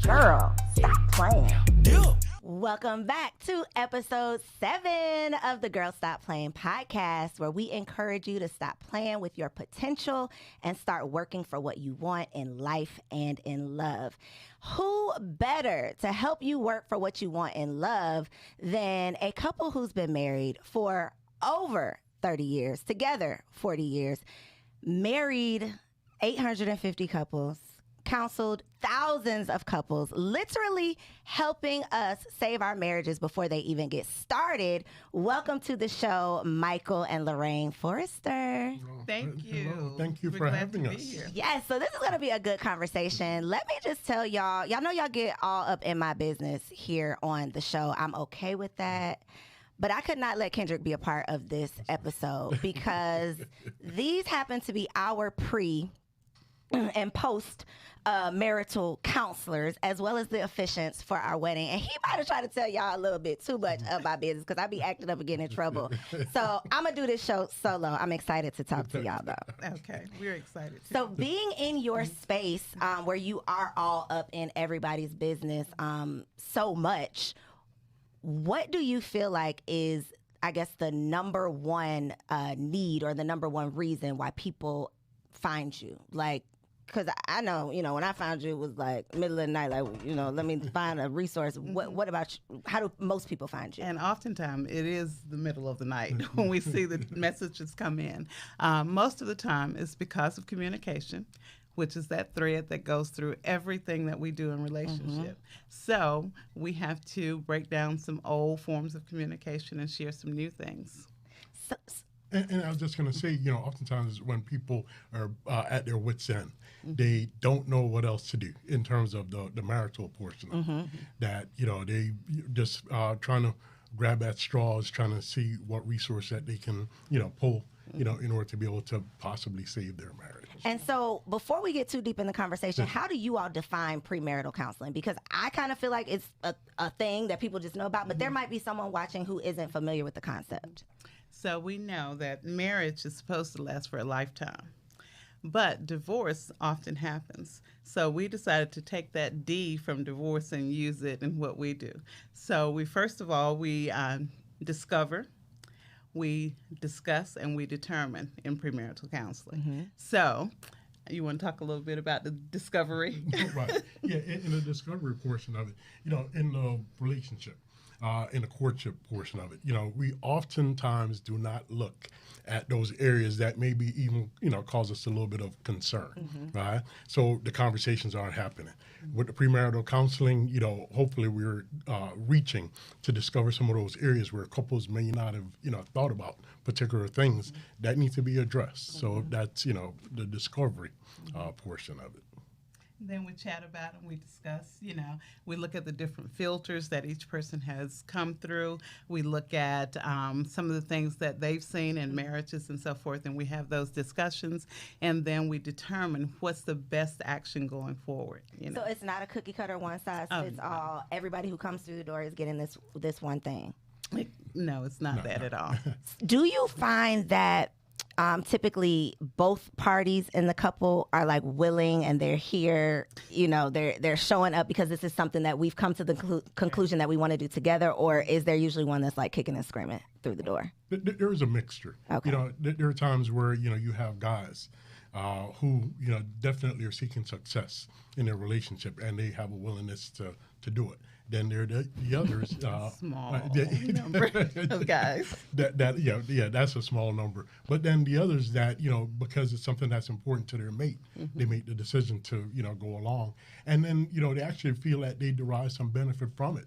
Girl, stop playing. Welcome back to episode 7 of the Girl Stop Playin Podcast, where we encourage you to stop playing with your potential and start working for what you want in life and in love. Who better to help you work for what you want in love than a couple who's been married for over 30 years, together 40 years, married 850 couples, counseled thousands of couples, literally helping us save our marriages before they even get started. Welcome to the show, Michael and Larraine Forrester. Thank you. Hello. Thank you for having us. Yes, so this is going to be a good conversation. Let me just tell y'all know y'all get all up in my business here on the show. I'm okay with that. But I could not let Kendrick be a part of this episode because these happen to be our pre and post marital counselors, as well as the officiants for our wedding. And he might have tried to tell y'all a little bit too much of my business because I be acting up and getting in trouble. So I'm going to do this show solo. I'm excited to talk to y'all, though. Okay, we're excited too. So being in your space where you are all up in everybody's business so much, what do you feel like is, I guess, the number one need or the number one reason why people find you? Like, because I know, when I found you, it was like middle of the night, like, let me find a resource. What about you? How do most people find you? And oftentimes it is the middle of the night when we see the messages come in. Most of the time it's because of communication, which is that thread that goes through everything that we do in relationship. So we have to break down some old forms of communication and share some new things. And I was just going to say, oftentimes when people are at their wits' end, they don't know what else to do in terms of the marital portion of it. That, they just trying to grab at straws, trying to see what resource that they can, pull, in order to be able to possibly save their marriage. And so before we get too deep in the conversation, how do you all define premarital counseling? Because I kind of feel like it's a thing that people just know about, but there might be someone watching who isn't familiar with the concept. So we know that marriage is supposed to last for a lifetime, but divorce often happens. So we decided to take that D from divorce and use it in what we do. So we discover, we discuss, and we determine in premarital counseling. So you want to talk a little bit about the discovery? Right. Yeah, in the discovery portion of it, in the relationship. In the courtship portion of it, we oftentimes do not look at those areas that maybe even, cause us a little bit of concern, right? So the conversations aren't happening. With the premarital counseling, hopefully we're reaching to discover some of those areas where couples may not have, thought about particular things that need to be addressed. So that's, the discovery portion of it. Then we chat about it and we discuss, we look at the different filters that each person has come through. We look at some of the things that they've seen in marriages and so forth, and we have those discussions, and then we determine what's the best action going forward. So it's not a cookie cutter, one size fits all. Everybody who comes through the door is getting this one thing. No, it's not that at all. Do you find that typically both parties in the couple are like willing and they're here, they're showing up because this is something that we've come to the conclusion that we want to do together, or is there usually one that's like kicking and screaming through the door? There is a mixture. Okay. There are times where, you have guys who, definitely are seeking success in their relationship and they have a willingness to do it. Then there are the others. Small number of guys. That's a small number. But then the others that, because it's something that's important to their mate, they make the decision to, go along. And then, they actually feel that they derive some benefit from it,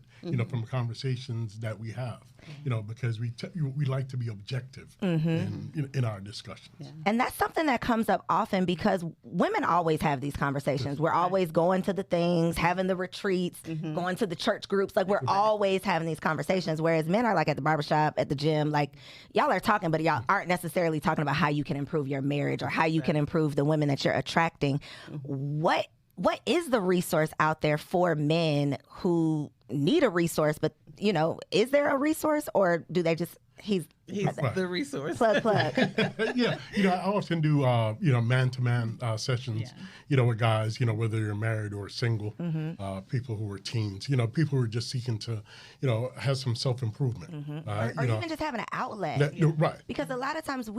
from the conversations that we have, because we like to be objective in our discussions. Yeah. And that's something that comes up often because women always have these conversations. We're always going to the things, having the retreats, going to the church groups. Like, we're always having these conversations, whereas men are like at the barbershop, at the gym. Like, y'all are talking, but y'all aren't necessarily talking about how you can improve your marriage or how you can improve the women that you're attracting. What is the resource out there for men who need a resource, but, is there a resource, or do they just He's the resource. Plug. Yeah, I often do man-to-man sessions, with guys, whether you're married or single, people who are teens, people who are just seeking to, have some self-improvement, or even just having an outlet. Right. Because a lot of times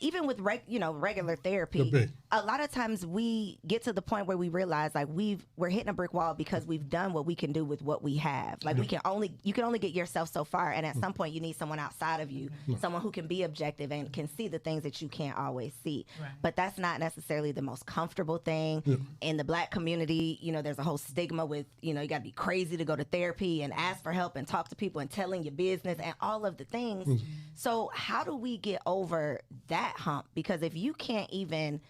even with regular therapy, a lot of times we get to the point where we realize like we're hitting a brick wall because we've done what we can do with what we have. Like you can only get yourself so far, and at some point you need someone outside of you. Someone who can be objective and can see the things that you can't always see. Right. But that's not necessarily the most comfortable thing. Yeah. In the Black community, there's a whole stigma with, you got to be crazy to go to therapy and ask for help and talk to people and telling your business and all of the things. Mm-hmm. So how do we get over that hump? Because if you can't even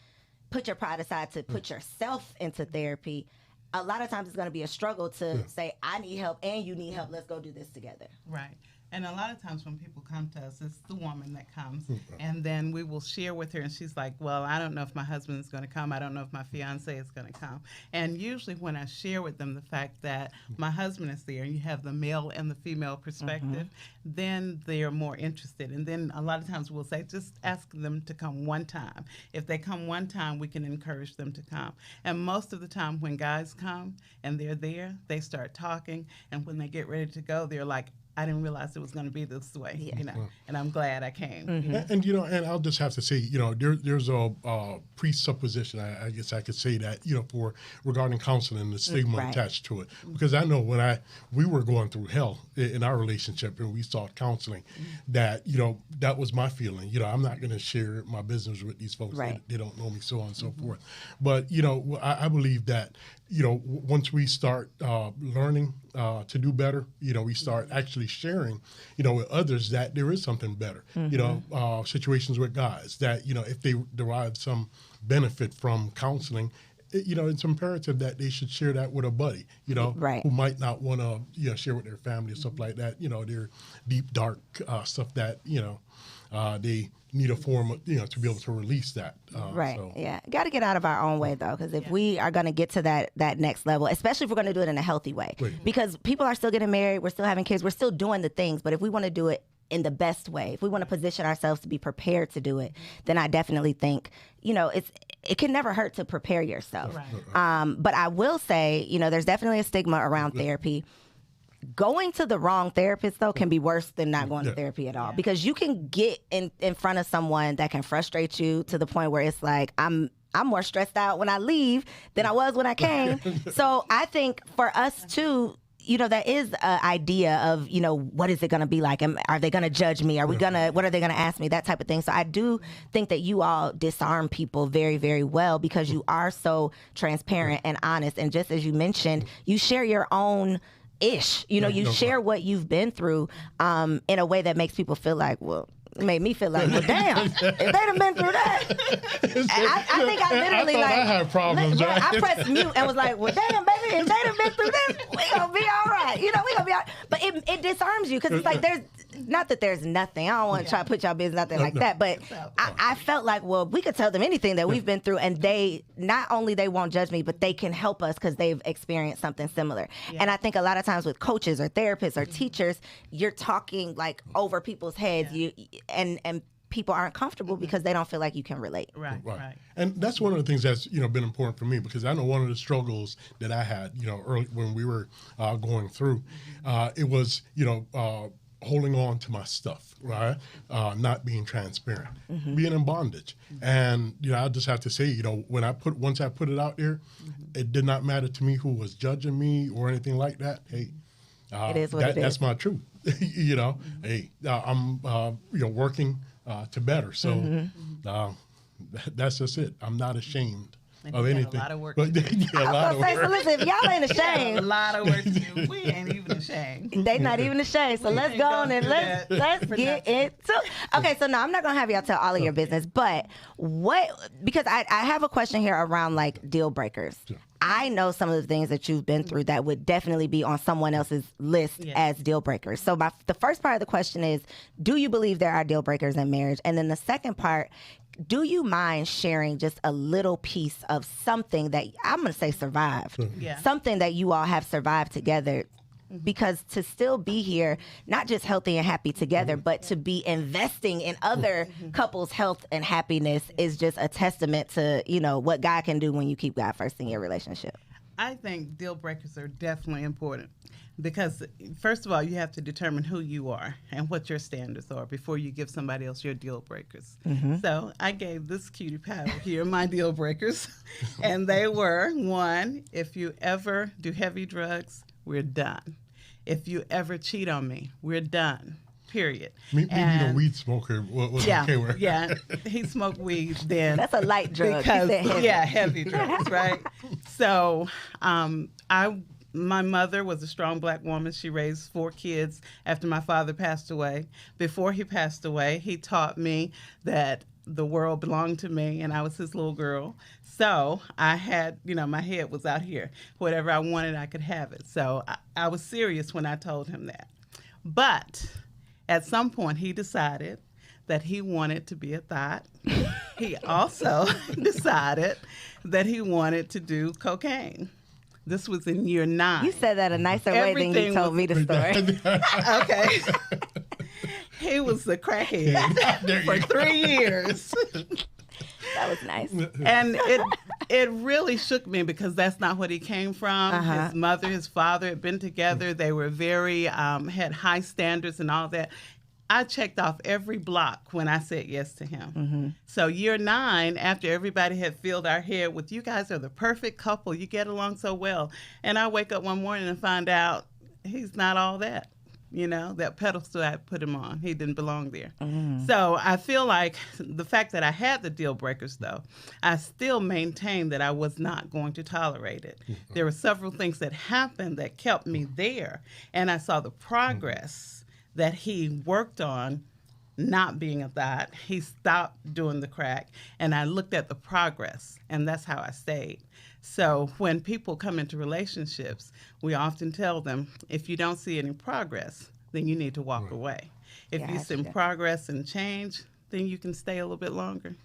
put your pride aside to put yourself into therapy, a lot of times it's going to be a struggle to say, I need help and you need help. Let's go do this together. Right. And a lot of times when people come to us, it's the woman that comes. And then we will share with her, and she's like, well, I don't know if my husband is going to come. I don't know if my fiance is going to come. And usually when I share with them the fact that my husband is there, and you have the male and the female perspective, then they are more interested. And then a lot of times we'll say, just ask them to come one time. If they come one time, we can encourage them to come. And most of the time when guys come and they're there, they start talking. And when they get ready to go, they're like, I didn't realize it was going to be this way, and I'm glad I came. And and I'll just have to say, there's a presupposition, I guess I could say that, for regarding counseling, the stigma attached to it. Because I know when we were going through hell in our relationship and we sought counseling, that, that was my feeling. I'm not going to share my business with these folks. Right. They don't know me, so on and so forth. But, I believe that, once we start learning to do better, we start actually sharing, with others that there is something better. Situations with guys that, if they derive some benefit from counseling, it's imperative that they should share that with a buddy, who might not want to, share with their family or stuff like that, their deep, dark stuff that, they need a form of, to be able to release that. Got to get out of our own way, though, because if we are going to get to that next level, especially if we're going to do it in a healthy way, because people are still getting married, we're still having kids, we're still doing the things, but if we want to do it in the best way, if we want to position ourselves to be prepared to do it, then I definitely think, it can never hurt to prepare yourself. But I will say, there's definitely a stigma around therapy. Going to the wrong therapist, though, can be worse than not going to therapy at all, because you can get in front of someone that can frustrate you to the point where it's like, I'm more stressed out when I leave than I was when I came. So I think for us, too, that is an idea of, what is it going to be like? Are they going to judge me? What are they going to ask me? That type of thing. So I do think that you all disarm people very, very well because you are so transparent and honest. And just as you mentioned, you share your own ish, you share what you've been through in a way that makes people feel like, well, it made me feel like, well, damn, if they'd have been through that. I think I literally I had problems, right? I pressed mute and was like, well, damn, baby, if they'd have been through this, we gonna be all right. We gonna be all right. But it disarms you because it's like not that there's nothing. I don't want to try to put y'all business out there like that, but I felt like, well, we could tell them anything that we've been through, and they not only they won't judge me, but they can help us because they've experienced something similar. And I think a lot of times with coaches or therapists or teachers, you're talking like over people's heads. And people aren't comfortable because they don't feel like you can relate. Right. And that's one of the things that's been important for me, because I know one of the struggles that I had early when we were going through, it was holding on to my stuff, right? Not being transparent, being in bondage. And I just have to say, once I put it out there, it did not matter to me who was judging me or anything like that. Hey, it is what it is. That's my truth. Hey, I'm working to better. So that's just it. I'm not ashamed of anything. A lot of work. So listen, if y'all ain't ashamed, a lot of work to do. We ain't even ashamed. They not even ashamed. So let's go on and let's get into. Okay, so no, I'm not gonna have y'all tell all of your business, but because I have a question here around like deal breakers. Sure. I know some of the things that you've been through that would definitely be on someone else's list as deal breakers. So the first part of the question is, do you believe there are deal breakers in marriage? And then the second part, do you mind sharing just a little piece of something that I'm going to say survived? Something that you all have survived together because to still be here, not just healthy and happy together, but to be investing in other couples' health and happiness is just a testament to, you know, what God can do when you keep God first in your relationship. I think deal breakers are definitely important because, first of all, you have to determine who you are and what your standards are before you give somebody else your deal breakers. So I gave this cutie pie here my deal breakers, and they were, 1, if you ever do heavy drugs, we're done. If you ever cheat on me, we're done. Period. Maybe the weed smoker was okay with. Yeah, he smoked weed then. That's a light drug. Because, heavy drugs, right? So my mother was a strong black woman. She raised 4 kids after my father passed away. Before he passed away, he taught me that the world belonged to me and I was his little girl. So I had, you know, my head was out here. Whatever I wanted, I could have it. So I was serious when I told him that. But at some point, he decided that he wanted to be a thought. He also decided that he wanted to do cocaine. This was in year 9. You said that a nicer way than you told me the story. Okay. He was the crackhead for 3 years. That was nice. And it really shook me because that's not what he came from. His mother, his father had been together. They were very, had high standards and all that. I checked off every block when I said yes to him. So year 9, after everybody had filled our head with, you guys are the perfect couple. You get along so well. And I wake up one morning and find out he's not all that. You know, that pedestal I put him on, he didn't belong there. So I feel like the fact that I had the deal breakers, though, I still maintained that I was not going to tolerate it. There were several things that happened that kept me there, and I saw the progress that he worked on not being a thought. He stopped doing the crack, and I looked at the progress, and that's how I stayed. So when people come into relationships, we often tell them, if you don't see any progress, then you need to walk away. If you see progress and change, then you can stay a little bit longer.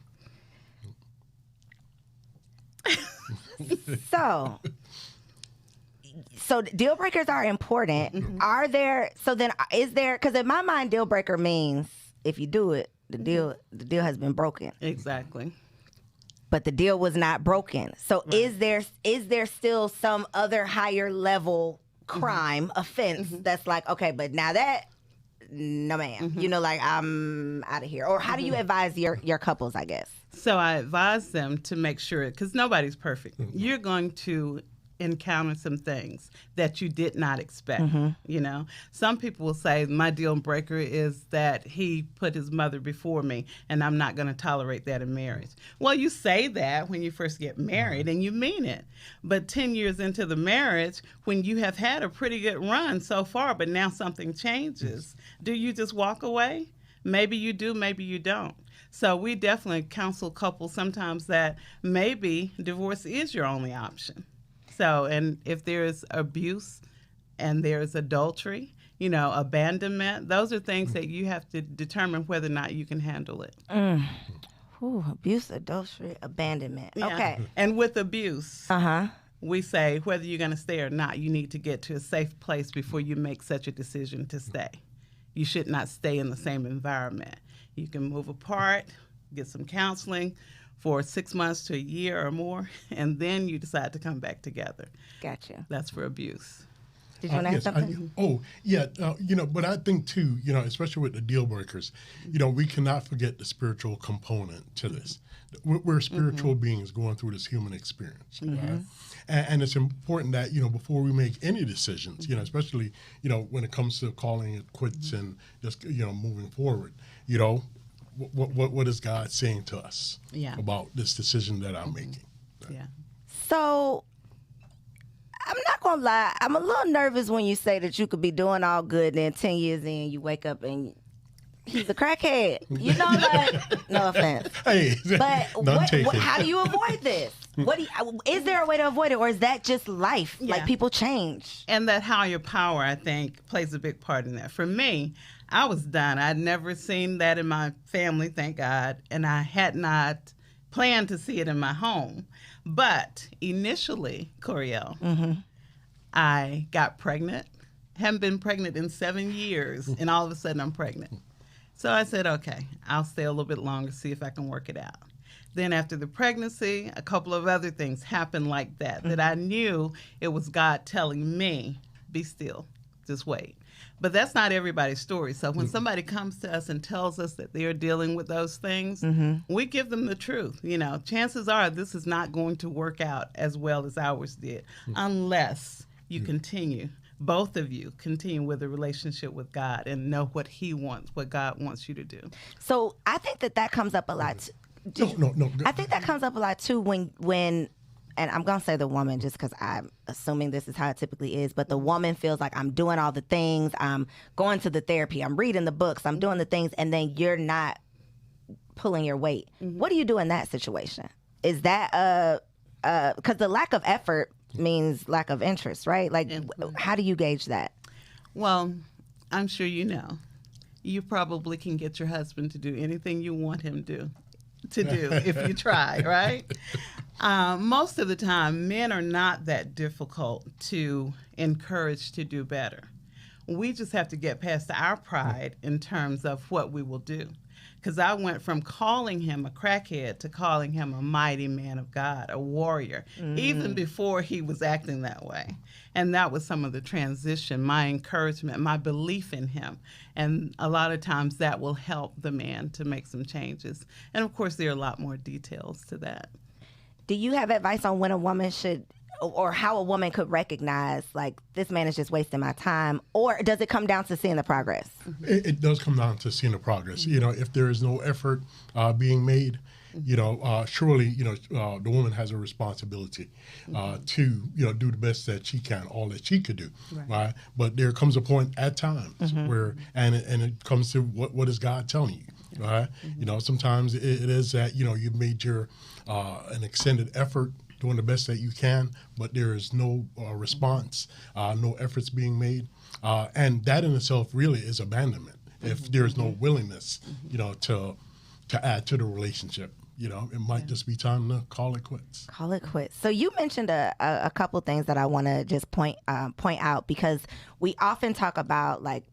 So deal breakers are important. Are there, so then is there, because in my mind, deal breaker means if you do it, the deal has been broken. Exactly. But the deal was not broken. So is there still some other higher level crime, offense that's like, okay, but now that, no ma'am, you know, like I'm out of here. Or how do you advise your couples, I guess? So I advise them to make sure, because nobody's perfect. You're going to encounter some things that you did not expect. You know, some people will say my deal breaker is that he put his mother before me and I'm not going to tolerate that in marriage. Well, you say that when you first get married and you mean it, but 10 years into the marriage, when you have had a pretty good run so far, but now something changes, do you just walk away? Maybe you do, maybe you don't. So we definitely counsel couples sometimes that maybe divorce is your only option. So, and if there's abuse and there's adultery, you know, abandonment, those are things that you have to determine whether or not you can handle it. Ooh, abuse, adultery, abandonment. Yeah. Okay. And with abuse, we say whether you're going to stay or not, you need to get to a safe place before you make such a decision to stay. You should not stay in the same environment. You can move apart, get some counseling for 6 months to a year or more, and then you decide to come back together. Gotcha. That's for abuse. Did you want to add something? You know, but I think too, you know, especially with the deal breakers, you know, we cannot forget the spiritual component to this. We're spiritual beings going through this human experience. Right? And it's important that, you know, before we make any decisions, you know, especially, you know, when it comes to calling it quits and just, you know, moving forward, you know, what is God saying to us about this decision that I'm making? Yeah. So I'm not going to lie. I'm a little nervous when you say that you could be doing all good and then 10 years in you wake up and he's a crackhead. You know, like, no offense. Hey, but how do you avoid this? Is there a way to avoid it, or is that just life? Yeah. Like people change. And that higher power, I think, plays a big part in that. For me, I was done. I'd never seen that in my family, thank God, and I had not planned to see it in my home. But initially, Koereyelle, I got pregnant, Haven't been pregnant in 7 years, and all of a sudden I'm pregnant. So I said, okay, I'll stay a little bit longer, see if I can work it out. Then after the pregnancy, a couple of other things happened like that, that I knew it was God telling me, be still, just wait. But that's not everybody's story. So when somebody comes to us and tells us that they're dealing with those things, we give them the truth. You know, chances are this is not going to work out as well as ours did, unless you continue. Both of you continue with a relationship with God and know what He wants, what God wants you to do. So I think that comes up a lot. No. I think that comes up a lot too when, and I'm going to say the woman just because I'm assuming this is how it typically is, but the woman feels like I'm doing all the things, I'm going to the therapy, I'm reading the books, I'm doing the things, and then you're not pulling your weight. What do you do in that situation? Is that because the lack of effort means lack of interest, right? Like, how do you gauge that? Well, I'm sure you know. You probably can get your husband to do anything you want him to do if you try, right? Most of the time, men are not that difficult to encourage to do better. We just have to get past our pride in terms of what we will do. Because I went from calling him a crackhead to calling him a mighty man of God, a warrior, even before he was acting that way. And that was some of the transition, my encouragement, my belief in him. And a lot of times that will help the man to make some changes. And of course, there are a lot more details to that. Do you have advice on when a woman should, or how a woman could recognize, like, this man is just wasting my time? Or does it come down to seeing the progress? It does come down to seeing the progress. You know, if there is no effort being made, you know, surely, you know, the woman has a responsibility to, you know, do the best that she can, all that she could do, right? But there comes a point at times where, and it comes to what is God telling you, right? You know, sometimes it is that, you know, you've made your an extended effort doing the best that you can, but there is no response, no efforts being made. And that in itself really is abandonment if there's no willingness, you know, to add to the relationship. You know, it might just be time to call it quits. Call it quits. So you mentioned a couple things that I want to just point out, because we often talk about, like,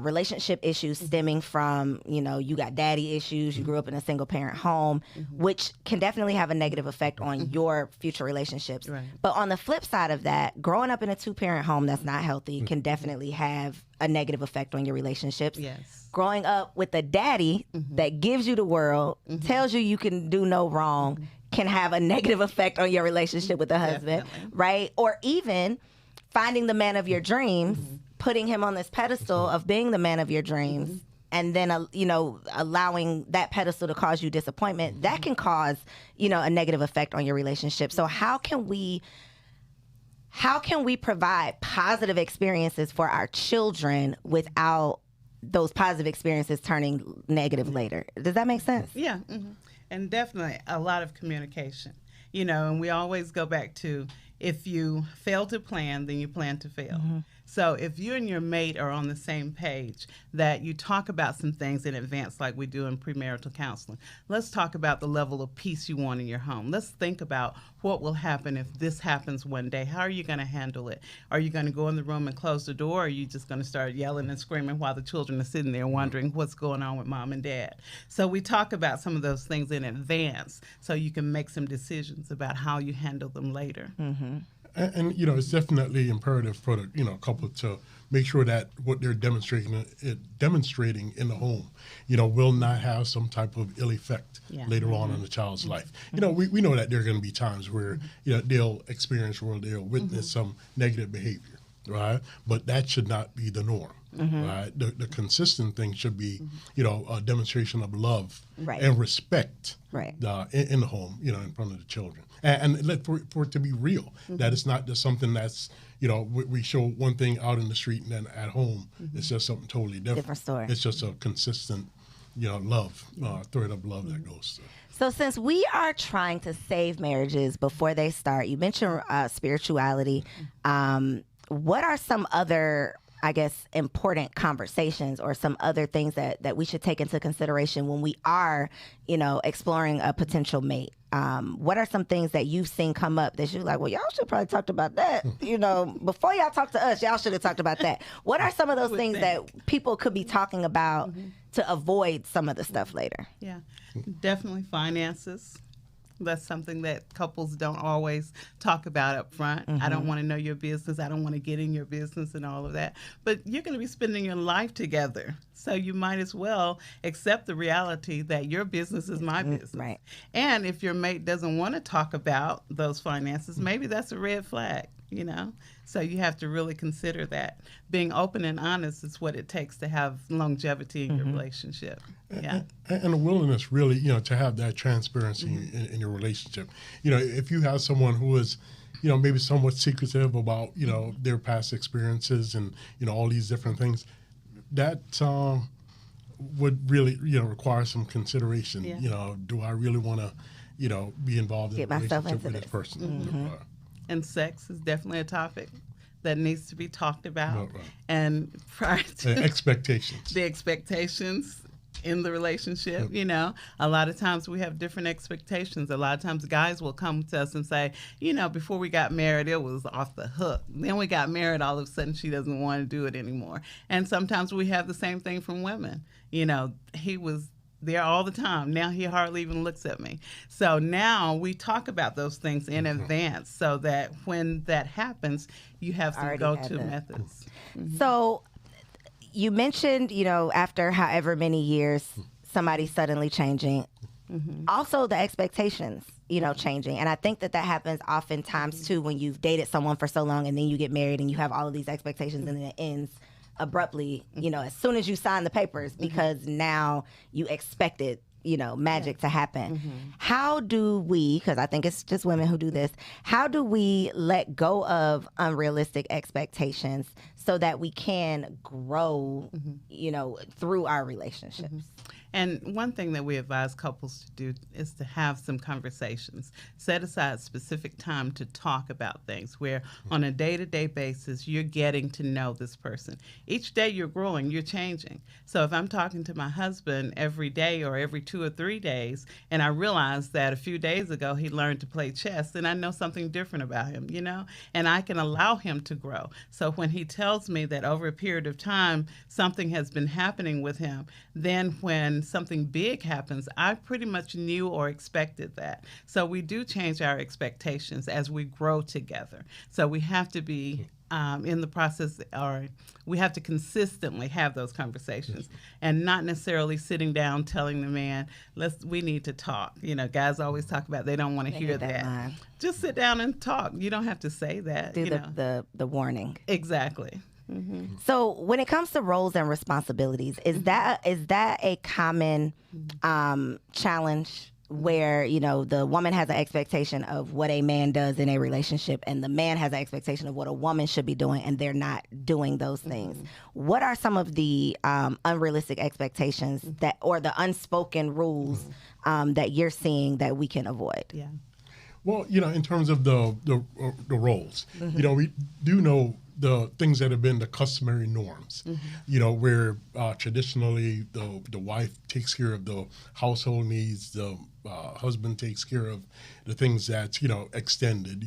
relationship issues stemming from, you know, you got daddy issues, you grew up in a single parent home, which can definitely have a negative effect on your future relationships. Right. But on the flip side of that, growing up in a 2-parent home that's not healthy can definitely have a negative effect on your relationships. Yes. Growing up with a daddy that gives you the world, tells you can do no wrong, can have a negative effect on your relationship with the husband, right? Or even finding the man of your dreams, putting him on this pedestal of being the man of your dreams, and then, you know, allowing that pedestal to cause you disappointment, that can cause, you know, a negative effect on your relationship. So how can we provide positive experiences for our children without those positive experiences turning negative later? Does that make sense? Yeah. And definitely a lot of communication, you know, and we always go back to, if you fail to plan, then you plan to fail. So if you and your mate are on the same page, that you talk about some things in advance like we do in premarital counseling. Let's talk about the level of peace you want in your home. Let's think about what will happen if this happens one day. How are you going to handle it? Are you going to go in the room and close the door, or are you just going to start yelling and screaming while the children are sitting there wondering what's going on with mom and dad? So we talk about some of those things in advance so you can make some decisions about how you handle them later. And, you know, it's definitely imperative for the, you know, couple to make sure that what they're demonstrating in the home, you know, will not have some type of ill effect later on in the child's life. You know, we know that there are going to be times where, you know, they'll experience or they'll witness some negative behavior, right? But that should not be the norm. Right? The consistent thing should be, you know, a demonstration of love and respect in the home, you know, in front of the children. And for it to be real, that it's not just something that's, you know, we show one thing out in the street and then at home, it's just something totally different. Different story. It's just a consistent, you know, love, thread of love that goes through. So since we are trying to save marriages before they start, you mentioned spirituality. What are some other I guess, important conversations or some other things that we should take into consideration when we are, exploring a potential mate? What are some things that you've seen come up that you're like, well, y'all should probably talked about that, before y'all talk to us, y'all should have talked about that. What are some of those things that people could be talking about to avoid some of the stuff later? Yeah, definitely finances. That's something that couples don't always talk about up front. I don't want to know your business. I don't want to get in your business and all of that. But you're going to be spending your life together. So you might as well accept the reality that your business is my business. Right. And if your mate doesn't want to talk about those finances, maybe that's a red flag, So you have to really consider that. Being open and honest is what it takes to have longevity in your relationship. Yeah. And a willingness really, to have that transparency in your relationship. If you have someone who is, maybe somewhat secretive about, their past experiences and, all these different things, that would really, require some consideration. Yeah. Do I really want to, be involved in a relationship with this person? And sex is definitely a topic that needs to be talked about. Right. And prior to the expectations in the relationship, a lot of times we have different expectations. A lot of times guys will come to us and say, before we got married, it was off the hook. Then we got married, all of a sudden she doesn't want to do it anymore. And sometimes we have the same thing from women. He was there all the time. Now he hardly even looks at me. So now we talk about those things in advance so that when that happens, you have some go-to methods. So you mentioned, after however many years, somebody suddenly changing. Also the expectations, changing. And I think that happens oftentimes too when you've dated someone for so long and then you get married and you have all of these expectations and then it ends abruptly, as soon as you sign the papers, because now you expected, magic to happen. How do we, because I think it's just women who do this, how do we let go of unrealistic expectations so that we can grow, through our relationships? And one thing that we advise couples to do is to have some conversations. Set aside specific time to talk about things where on a day-to-day basis, you're getting to know this person. Each day you're growing, you're changing. So if I'm talking to my husband every day or every 2 or 3 days, and I realize that a few days ago he learned to play chess, then I know something different about him, and I can allow him to grow. So when he tells me that over a period of time, something has been happening with him, then when something big happens, I pretty much knew or expected that. So we do change our expectations as we grow together. So we have to be in the process, or we have to consistently have those conversations and not necessarily sitting down telling the man, we need to talk. Guys always talk about they don't want to hear that. Just sit down and talk. You don't have to say that. Do the warning. Exactly. So when it comes to roles and responsibilities, is that a common challenge where, the woman has an expectation of what a man does in a relationship and the man has an expectation of what a woman should be doing and they're not doing those things? What are some of the unrealistic expectations or the unspoken rules that you're seeing that we can avoid? Yeah. Well, in terms of the roles, we do know the things that have been the customary norms, where traditionally the wife takes care of the household needs, the husband takes care of the things that's, extended,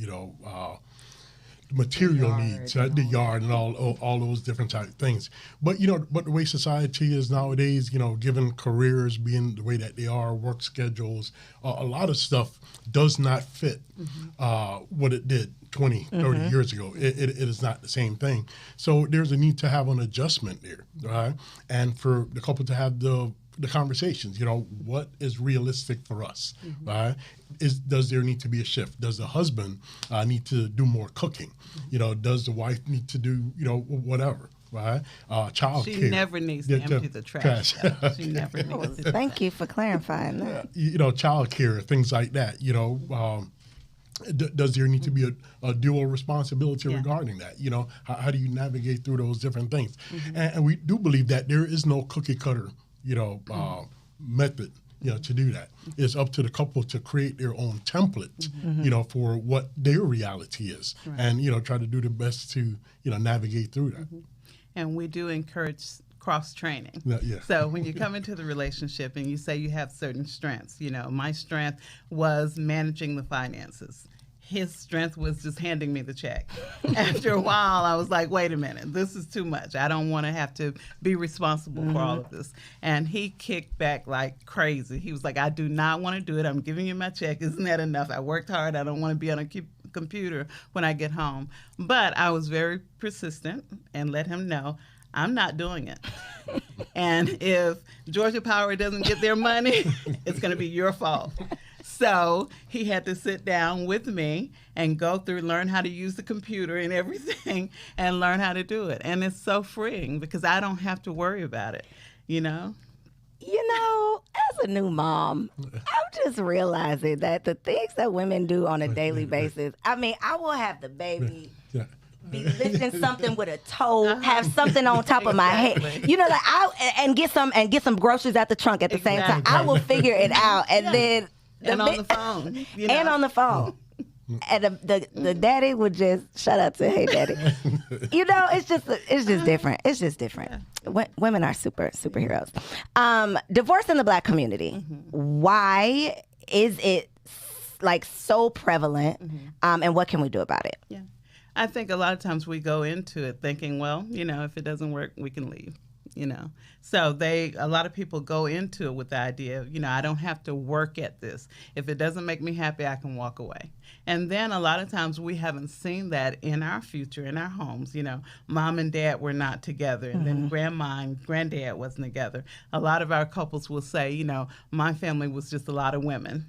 material needs, the yard and all those different type of things. But, but the way society is nowadays, given careers being the way that they are, work schedules, a lot of stuff does not fit what it did 20, 30 years ago. It is not the same thing. So there's a need to have an adjustment there, right? And for the couple to have the conversations, what is realistic for us, right? Does there need to be a shift? Does the husband need to do more cooking? Does the wife need to do, whatever, right? Child care. She never needs to empty the trash. She never needs to. Thank you for clarifying that. Child care, things like that, does there need to be a dual responsibility regarding that? How do you navigate through those different things? And we do believe that there is no cookie cutter, method, to do that. It's up to the couple to create their own template, for what their reality is, and try to do the best to navigate through that. and we do encourage cross-training. Yeah. So when you come into the relationship and you say you have certain strengths, my strength was managing the finances. His strength was just handing me the check. After a while, I was like, wait a minute, this is too much. I don't want to have to be responsible for all of this. And he kicked back like crazy. He was like, I do not want to do it. I'm giving you my check. Isn't that enough? I worked hard. I don't want to be on a computer when I get home. But I was very persistent and let him know I'm not doing it. And if Georgia Power doesn't get their money, it's going to be your fault. So he had to sit down with me and go through, learn how to use the computer and everything, and learn how to do it. And it's so freeing because I don't have to worry about it, As a new mom, I'm just realizing that the things that women do on a daily basis, I will have the baby be lifting something with a toe, have something on top of my head, and get some groceries out the trunk at the same time. I will figure it out, and then on the phone, and on the phone. And the daddy would just shut up to, hey, daddy. It's just different. It's just different. Yeah. Women are superheroes. Divorce in the Black community. Why is it so prevalent? And what can we do about it? Yeah. I think a lot of times we go into it thinking, well, if it doesn't work, we can leave. So a lot of people go into it with the idea of, I don't have to work at this. If it doesn't make me happy, I can walk away. And then a lot of times we haven't seen that in our future, in our homes. Mom and dad were not together, and then grandma and granddad wasn't together. A lot of our couples will say, my family was just a lot of women,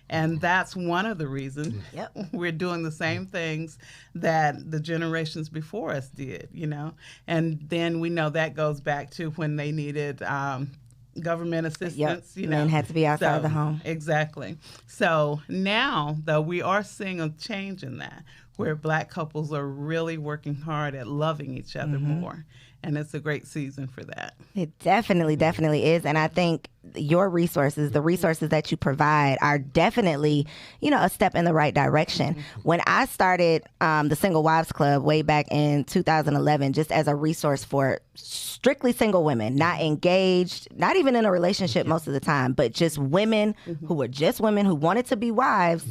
And that's one of the reasons we're doing the same things that the generations before us did, And then we know that goes back to when they needed government assistance. Men had to be outside the home. Exactly. So now, though, we are seeing a change in that, where Black couples are really working hard at loving each other more. And it's a great season for that. It definitely is. And I think your resources, the resources that you provide, are definitely, a step in the right direction. When I started the Single Wives Club way back in 2011, just as a resource for strictly single women, not engaged, not even in a relationship most of the time, but just women who were just women who wanted to be wives,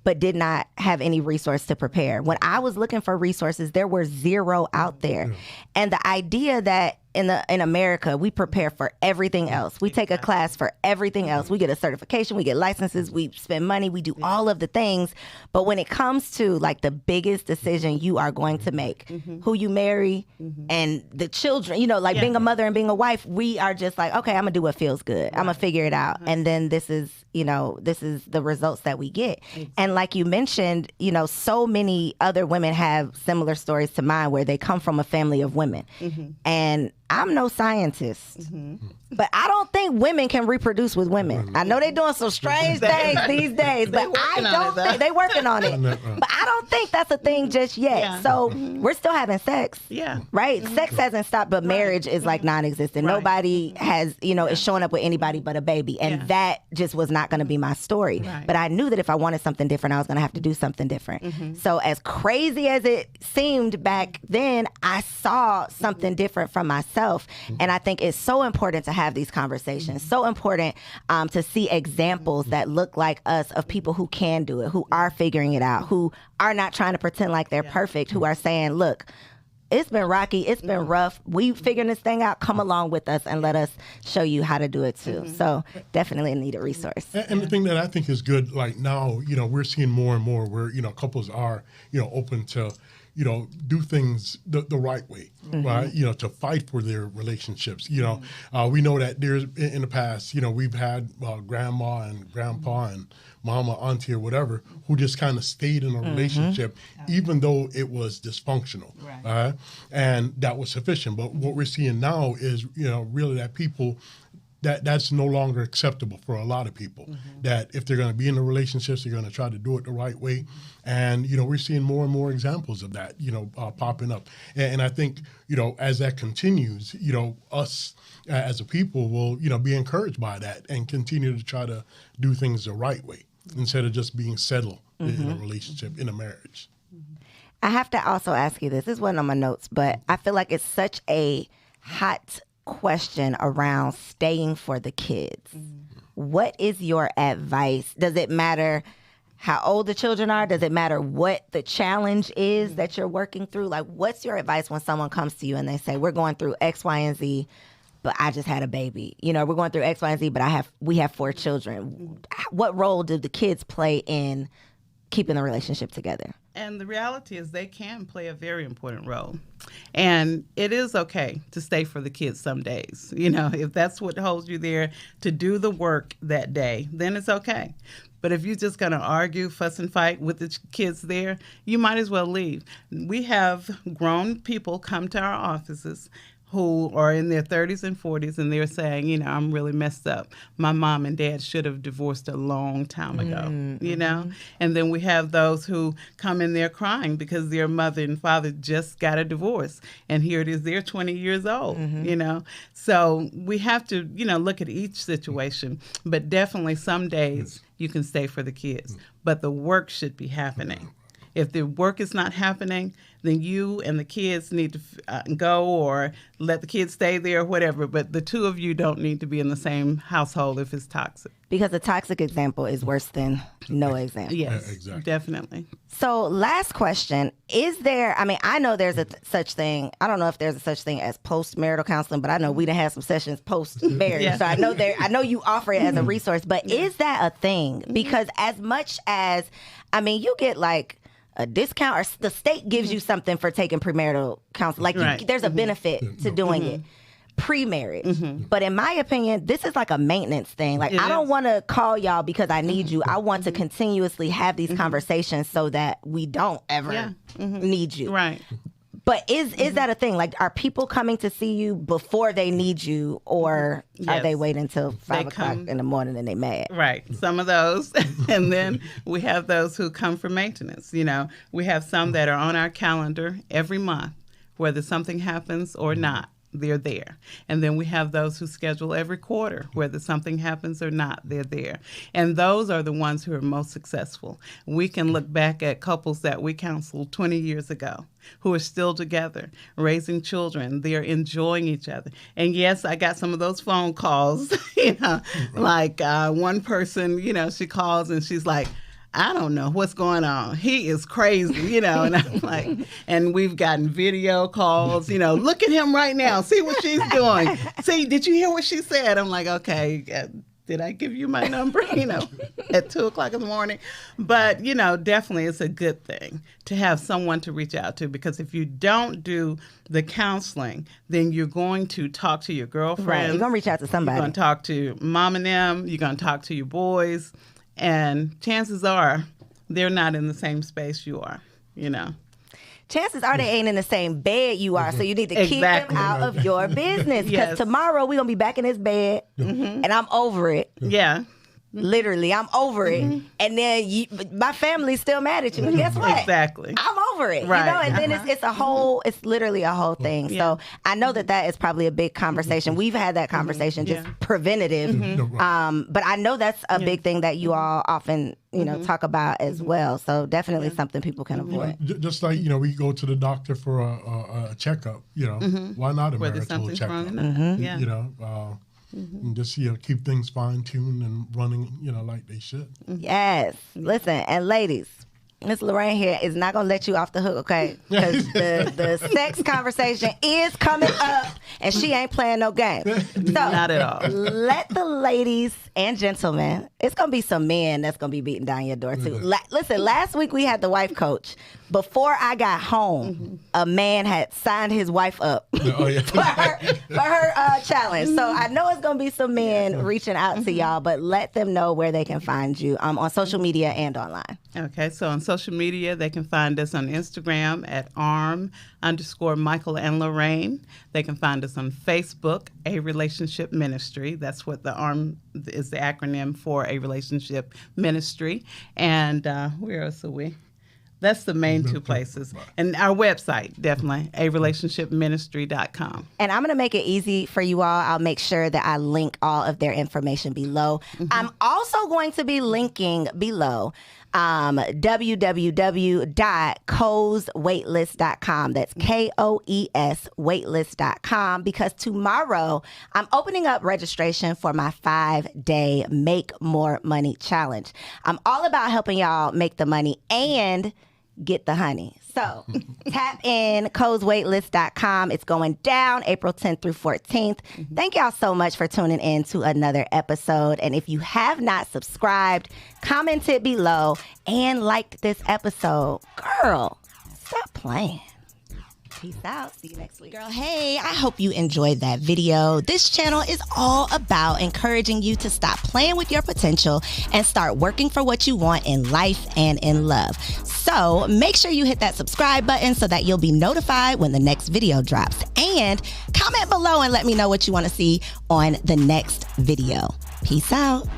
but did not have any resource to prepare. When I was looking for resources, there were zero out there. And the idea that in America, we prepare for everything else. We take a class for everything else. We get a certification, we get licenses, we spend money, we do all of the things. But when it comes to the biggest decision you are going to make, who you marry and the children, being a mother and being a wife, we are just okay, I'm gonna do what feels good. I'm gonna figure it out. And then this is the results that we get. And like you mentioned, so many other women have similar stories to mine where they come from a family of women. And I'm no scientist, but I don't think women can reproduce with women. I know they're doing some strange things these days, but I don't think they're working on it. But I don't think that's a thing just yet. Yeah. So we're still having sex, right? Sex hasn't stopped, but marriage is non-existent. Nobody has, is showing up with anybody but a baby, and that just was not going to be my story. But I knew that if I wanted something different, I was going to have to do something different. So as crazy as it seemed back then, I saw something different from myself. And I think it's so important to have these conversations, so important to see examples that look like us, of people who can do it, who are figuring it out, who are not trying to pretend like they're perfect, who are saying, look, it's been rocky, it's been rough, we figuring this thing out, come along with us and let us show you how to do it too. So definitely a needed resource. And the thing that I think is good, now, we're seeing more and more where, couples are, open to, do things the right way, right? To fight for their relationships. We know that there's, in the past, we've had grandma and grandpa and mama, auntie, or whatever, who just kind of stayed in a relationship, even though it was dysfunctional. And that was sufficient. But what we're seeing now is, really that people, that's no longer acceptable for a lot of people. That if they're going to be in a relationship, they're going to try to do it the right way. And, we're seeing more and more examples of that, popping up. And I think, as that continues, us as a people will, be encouraged by that and continue to try to do things the right way instead of just being settled in a relationship, in a marriage. I have to also ask you this. This wasn't on my notes, but I feel like it's such a hot question around staying for the kids. What is your advice? Does it matter how old the children are? Does it matter what the challenge is that you're working through? Like, what's your advice when someone comes to you and they say, we're going through X, Y, and Z, but I just had a baby. You know, we're going through X, Y, and Z, but we have 4 children. What role do the kids play in keeping the relationship together? And the reality is they can play a very important role. And it is okay to stay for the kids some days. You know, if that's what holds you there to do the work that day, then it's okay. But if you're just going to argue, fuss, and fight with the kids there, you might as well leave. We have grown people come to our offices who are in their 30s and 40s, and they're saying, you know, I'm really messed up. My mom and dad should have divorced a long time ago, you know? And then we have those who come in there crying because their mother and father just got a divorce, and here it is, they're 20 years old, you know? So we have to, you know, look at each situation, but definitely some days you can stay for the kids, but the work should be happening. If the work is not happening, then you and the kids need to go or let the kids stay there or whatever. But the two of you don't need to be in the same household if it's toxic. Because a toxic example is worse than no example. Yes, exactly. Definitely. So last question, is there, I mean, I know there's a such thing, I don't know if there's a such thing as post-marital counseling, but I know we done had some sessions post-marriage. So I know you offer it as a resource, but is that a thing? Because as much as, I mean, you get like a discount or the state gives you something for taking premarital counseling. Like there's a benefit to doing it pre-marriage. But in my opinion, this is like a maintenance thing. Like I don't want to call y'all because I need you. I want to continuously have these conversations so that we don't ever need you. Right. But is that a thing? Like, are people coming to see you before they need you, or are they waiting until 5 o'clock in the morning and they mad? Right. Some of those. And then we have those who come for maintenance. You know, we have some that are on our calendar every month, whether something happens or not. They're there. And then we have those who schedule every quarter, whether something happens or not, they're there. And those are the ones who are most successful. We can look back at couples that we counseled 20 years ago who are still together, raising children. They're enjoying each other. And yes, I got some of those phone calls, you know, like one person, you know, she calls and she's like, I don't know what's going on. He is crazy, you know. And I'm like, and we've gotten video calls, you know, look at him right now. See what she's doing. See, did you hear what she said? I'm like, okay, did I give you my number, you know, at 2 o'clock in the morning? But, you know, definitely it's a good thing to have someone to reach out to, because if you don't do the counseling, then you're going to talk to your girlfriends. Right, you're going to reach out to somebody. You're going to talk to mom and them. You're going to talk to your boys. And chances are they're not in the same space you are, you know. Chances are they ain't in the same bed you are, so you need to keep them out of your business. Because tomorrow we're going to be back in this bed, and I'm over it. Yeah. Literally, I'm over it. And then my family's still mad at you. And guess what? Exactly. I'm over it. Right. You know, and then it's literally a whole thing. Yeah. So I know that is probably a big conversation. We've had that conversation, just preventative. But I know that's a big thing that you all often, you know, talk about as well. So definitely something people can avoid. Just like, you know, we go to the doctor for a checkup, you know, why not a marital checkup? You know, and just, you know, keep things fine-tuned and running, you know, like they should. Yes. Listen, and ladies, Miss Larraine here is not going to let you off the hook, okay? Because the sex conversation is coming up, and she ain't playing no game. So, not at all. Let the ladies and gentlemen, it's going to be some men that's going to be beating down your door, too. Listen, last week we had the wife coach. Before I got home, a man had signed his wife up for her challenge. So I know it's going to be some men reaching out to y'all, but let them know where they can find you on social media and online. Okay, so on social media, they can find us on Instagram at @arm_Michael and Larraine. They can find us on Facebook, A Relationship Ministry. That's what the ARM is, the acronym for A Relationship Ministry. And where else are we? That's the main two places. And our website, definitely, arelationshipministry.com. And I'm going to make it easy for you all. I'll make sure that I link all of their information below. I'm also going to be linking below www.koeswaitlist.com. That's KOES waitlist.com, because tomorrow I'm opening up registration for my 5-day Make More Money Challenge. I'm all about helping y'all make the money and get the honey. So tap in, koeswaitlist.com. It's going down April 10th through 14th. Thank y'all so much for tuning in to another episode. And if you have not subscribed, commented below, and liked this episode, girl, stop playing. Peace out. See you next week. Girl, hey, I hope you enjoyed that video. This channel is all about encouraging you to stop playing with your potential and start working for what you want in life and in love. So make sure you hit that subscribe button so that you'll be notified when the next video drops. And comment below and let me know what you want to see on the next video. Peace out.